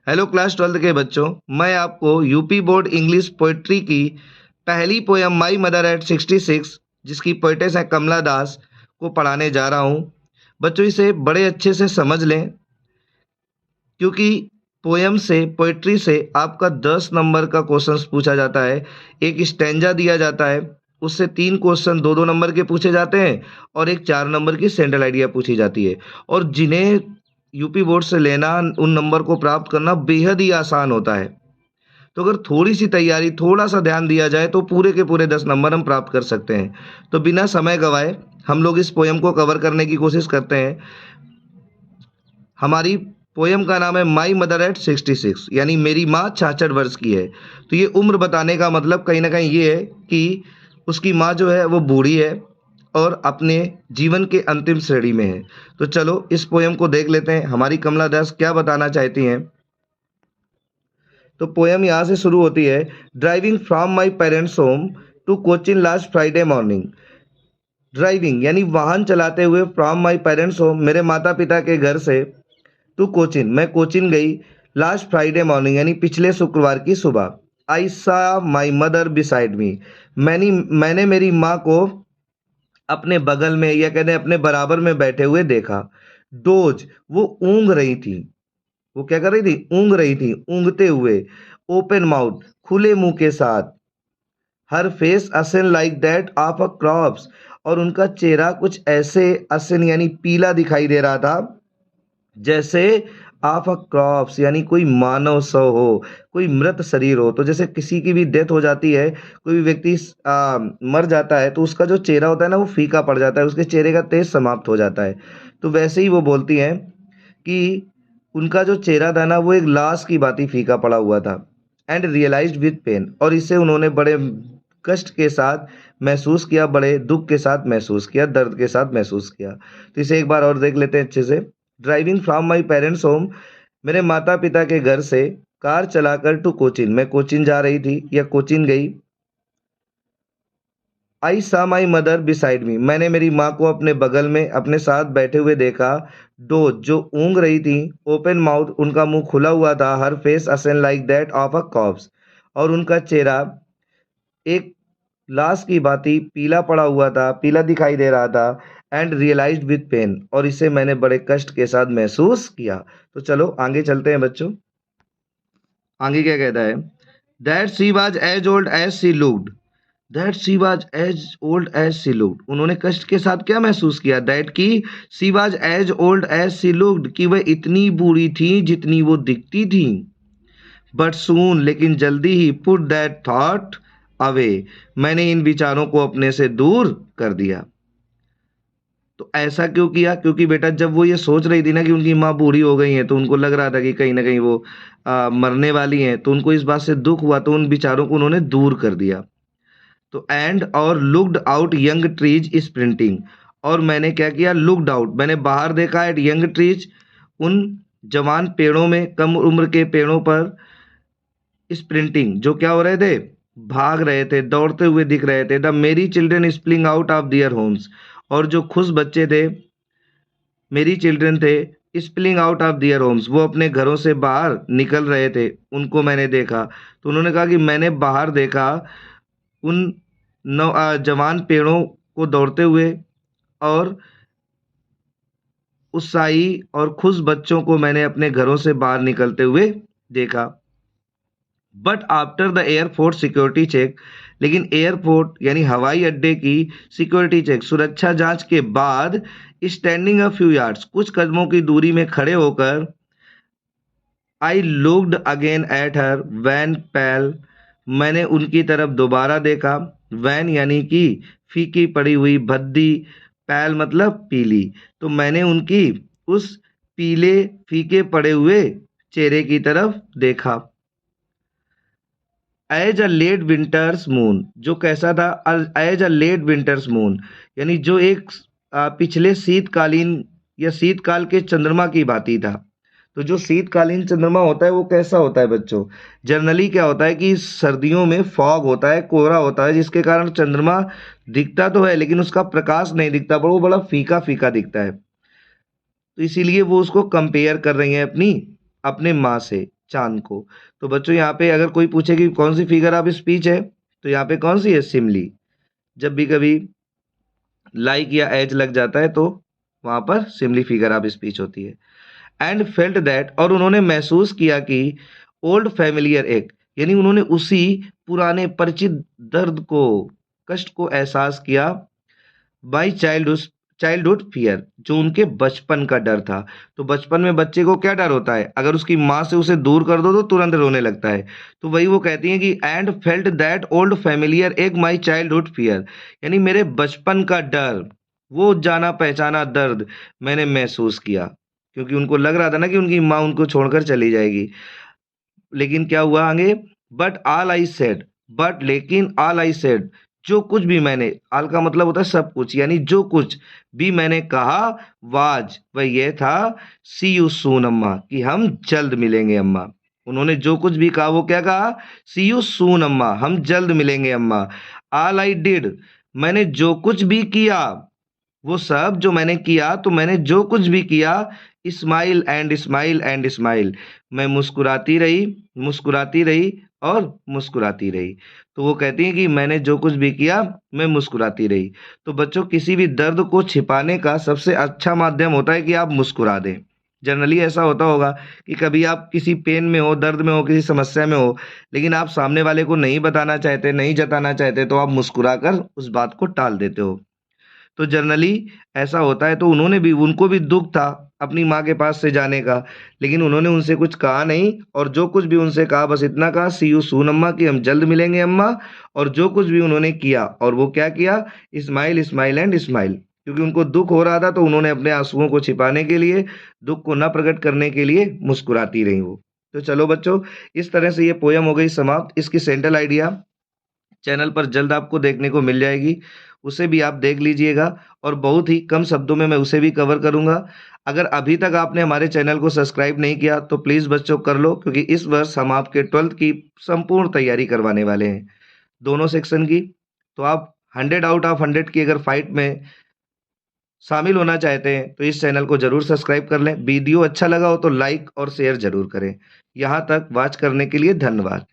Hello class 12th के बच्चों, मैं आपको यूपी बोर्ड इंग्लिश पोएट्री की पहली पोयम माई मदर एट 66 जिसकी पोएटेस है कमला दास को पढ़ाने जा रहा हूँ। बच्चों इसे बड़े अच्छे से समझ लें क्योंकि पोयम से पोएट्री से आपका 10 नंबर का क्वेश्चन पूछा जाता है। एक स्टैंजा दिया जाता है, उससे 3 क्वेश्चन 2-2 नंबर के पूछे जाते हैं और एक 4 नंबर की सेंट्रल आइडिया पूछी जाती है। और जिन्हें यूपी बोर्ड से लेना उन नंबर को प्राप्त करना बेहद ही आसान होता है। तो अगर थोड़ी सी तैयारी थोड़ा सा ध्यान दिया जाए तो पूरे के पूरे 10 नंबर हम प्राप्त कर सकते हैं। तो बिना समय गवाए हम लोग इस पोयम को कवर करने की कोशिश करते हैं। हमारी पोयम का नाम है माई मदर एट 66 यानी मेरी माँ 66 वर्ष की है। तो ये उम्र बताने का मतलब कहीं ना कहीं ये है कि उसकी माँ जो है वो बूढ़ी है और अपने जीवन के अंतिम श्रेणी में है। तो चलो इस पोयम को देख लेते हैं हमारी कमला दास क्या बताना चाहती हैं। तो पोयम यहाँ से शुरू होती है। Driving from my parents home to Cochin last Friday morning. Driving यानी वाहन चलाते हुए फ्रॉम माई पेरेंट्स होम मेरे माता पिता के घर से टू कोचिन मैं कोचिन गई लास्ट फ्राइडे मॉर्निंग यानी पिछले शुक्रवार की सुबह। आई सा माई मदर बिसाइड मी। मैंने मेरी माँ को अपने बगल में या कहते हैं अपने बराबर में बैठे हुए देखा। डोज वो ऊँग रही थी। वो क्या कर रही थी? ऊँग रही थी, ऊँगते हुए। ओपन माउथ खुले मुंह के साथ। हर फेस असन like that of a crops और उनका चेहरा कुछ ऐसे असन यानी पीला दिखाई दे रहा था जैसे ऑफ अ क्रॉप्स यानी कोई मानव सौ हो, कोई मृत शरीर हो। तो जैसे किसी की भी डेथ हो जाती है, कोई भी व्यक्ति मर जाता है तो उसका जो चेहरा होता है ना वो फीका पड़ जाता है, उसके चेहरे का तेज समाप्त हो जाता है। तो वैसे ही वो बोलती हैं कि उनका जो चेहरा था ना वो एक लाश की भांति फीका पड़ा हुआ था। एंड रियलाइज्ड विद पेन और इसे उन्होंने बड़े कष्ट के साथ महसूस किया, बड़े दुख के साथ महसूस किया, दर्द के साथ महसूस किया। तो इसे एक बार और देख लेते हैं अच्छे से। Driving from my parents home मेरे माता पिता के घर से कार चलाकर टू कोचिन मैं कोचिन जा रही थी या कोचिन गई। आई सा माई मदर बिसाइड मी मैंने मेरी माँ को अपने बगल में अपने साथ बैठे हुए देखा। डोज जो ऊँग रही थी। ओपन माउथ उनका मुंह खुला हुआ था। हर फेस असन like that of a cops और उनका चेहरा एक लाश की भांति पीला पड़ा हुआ था, पीला दिखाई दे रहा था। एंड रियलाइज्ड विद पेन और इसे मैंने बड़े कष्ट के साथ महसूस किया। तो चलो आगे चलते हैं बच्चों। आगे क्या कहता है? That she was as old as she looked. That she was as old as she looked उन्होंने कष्ट के साथ क्या महसूस किया? दैट की she was as old as she looked कि वह इतनी बूढ़ी थी जितनी वो दिखती थी। बट सून लेकिन जल्दी ही पुट दैट थॉट अवे मैंने इन विचारों को अपने से दूर कर दिया। तो ऐसा क्यों किया? क्योंकि बेटा जब वो ये सोच रही थी ना कि उनकी माँ बूढ़ी हो गई है तो उनको लग रहा था कि कहीं ना कहीं वो मरने वाली हैं, तो उनको इस बात से दुख हुआ तो उन विचारों को उन्होंने दूर कर दिया। तो एंड और looked out young trees sprinting और मैंने क्या किया? लुक्ड आउट मैंने बाहर देखा एट यंग ट्रीज उन जवान पेड़ों में, कम उम्र के पेड़ों पर। स्प्रिंटिंग जो क्या हो रहे थे? भाग रहे थे, दौड़ते हुए दिख रहे थे। The merry children spilling out of their homes और जो खुश बच्चे थे, मेरी चिल्ड्रन थे spilling out of their homes वो अपने घरों से बाहर निकल रहे थे, उनको मैंने देखा। तो उन्होंने कहा कि मैंने बाहर देखा उन जवान पेड़ों को दौड़ते हुए और उत्साही और खुश बच्चों को मैंने अपने घरों से बाहर निकलते हुए देखा। But after the airport security check लेकिन एयरपोर्ट यानी हवाई अड्डे की सिक्योरिटी चेक सुरक्षा जांच के बाद स्टैंडिंग अ फ्यू यार्ड्स कुछ कदमों की दूरी में खड़े होकर I looked again at her wan pale मैंने उनकी तरफ दोबारा देखा। वैन यानी कि फीकी पड़ी हुई भद्दी, पैल मतलब पीली। तो मैंने उनकी उस पीले फीके पड़े हुए चेहरे की तरफ देखा। As a late winter's moon जो कैसा था? As a late winter's moon यानी जो एक पिछले शीतकालीन या शीतकाल के चंद्रमा की भांति था। तो जो शीतकालीन चंद्रमा होता है वो कैसा होता है बच्चों? जनरली क्या होता है कि सर्दियों में फॉग होता है, कोहरा होता है, जिसके कारण चंद्रमा दिखता तो है लेकिन उसका प्रकाश नहीं दिखता, पर वो बड़ा फीका फीका दिखता है। तो इसीलिए वो उसको कंपेयर कर रही हैं अपनी अपने माँ से। चाँद को। तो बच्चों यहाँ पे अगर कोई पूछे कि कौन सी फिगर ऑफ स्पीच है, तो यहाँ पे कौन सी है? सिमिली। जब भी कभी लाइक या एज लग जाता है तो वहाँ पर सिमिली फिगर ऑफ स्पीच होती है। एंड फेल्ट दैट, और उन्होंने महसूस किया कि ओल्ड फैमिलियर एक, यानी उन्होंने उसी पुराने परिचित दर्द को, कष्ट को एहसास किया। बाई चाइल्डहुड फियर, जो उनके बचपन का डर था। तो बचपन में बच्चे को क्या डर होता है? अगर उसकी माँ से उसे दूर कर दो तो तुरंत रोने लगता है। तो वही वो कहती हैं कि and felt that old familiar एक माई चाइल्डहुड फियर, यानी मेरे बचपन का डर, वो जाना पहचाना दर्द मैंने महसूस किया, क्योंकि उनको लग रहा था ना कि उनकी माँ उनको छोड़कर चली जाएगी। लेकिन क्या हुआ आगे? But all I said, but लेकिन ऑल आई सेड, जो कुछ भी मैंने, ऑल का मतलब होता है सब कुछ, यानी जो कुछ भी मैंने कहा, वाज, वह ये था, सी यू सून अम्मा, कि हम जल्द मिलेंगे अम्मा। उन्होंने जो कुछ भी कहा वो क्या कहा? सी यू सून अम्मा, हम जल्द मिलेंगे अम्मा। ऑल आई डिड, मैंने जो कुछ भी किया, वो सब जो मैंने किया, तो मैंने जो कुछ भी किया, smile and smile and smile, मैं मुस्कुराती रही, मुस्कुराती रही और मुस्कुराती रही। तो वो कहती हैं कि मैंने जो कुछ भी किया, मैं मुस्कुराती रही। तो बच्चों, किसी भी दर्द को छिपाने का सबसे अच्छा माध्यम होता है कि आप मुस्कुरा दें। जनरली ऐसा होता होगा कि कभी आप किसी पेन में हो, दर्द में हो, किसी समस्या में हो, लेकिन आप सामने वाले को नहीं बताना चाहते, नहीं जताना चाहते, तो आप मुस्कुराकर उस बात को टाल देते हो। तो जनरली ऐसा होता है, तो उनको भी दुख था अपनी माँ के पास से जाने का, लेकिन उन्होंने उनसे कुछ कहा नहीं, और जो कुछ भी उनसे कहा बस इतना कहा, सी यू सून अम्मा, कि हम जल्द मिलेंगे अम्मा। और जो कुछ भी उन्होंने किया, और वो क्या किया? स्माइल स्माइल एंड स्माइल, क्योंकि उनको दुख हो रहा था, तो उन्होंने अपने आंसुओं को छिपाने के लिए, दुख को न प्रकट करने के लिए मुस्कुराती रही वो। तो चलो बच्चों, इस तरह से ये पोयम हो गई समाप्त। इसकी सेंट्रल आइडिया चैनल पर जल्द आपको देखने को मिल जाएगी, उसे भी आप देख लीजिएगा, और बहुत ही कम शब्दों में मैं उसे भी कवर करूंगा। अगर अभी तक आपने हमारे चैनल को सब्सक्राइब नहीं किया तो प्लीज़ बच्चों कर लो, क्योंकि इस वर्ष हम आपके 12th की संपूर्ण तैयारी करवाने वाले हैं, दोनों सेक्शन की। तो आप 100 आउट ऑफ 100 की अगर फाइट में शामिल होना चाहते हैं तो इस चैनल को ज़रूर सब्सक्राइब कर लें। वीडियो अच्छा लगा हो तो लाइक और शेयर ज़रूर करें। यहाँ तक वॉच करने के लिए धन्यवाद।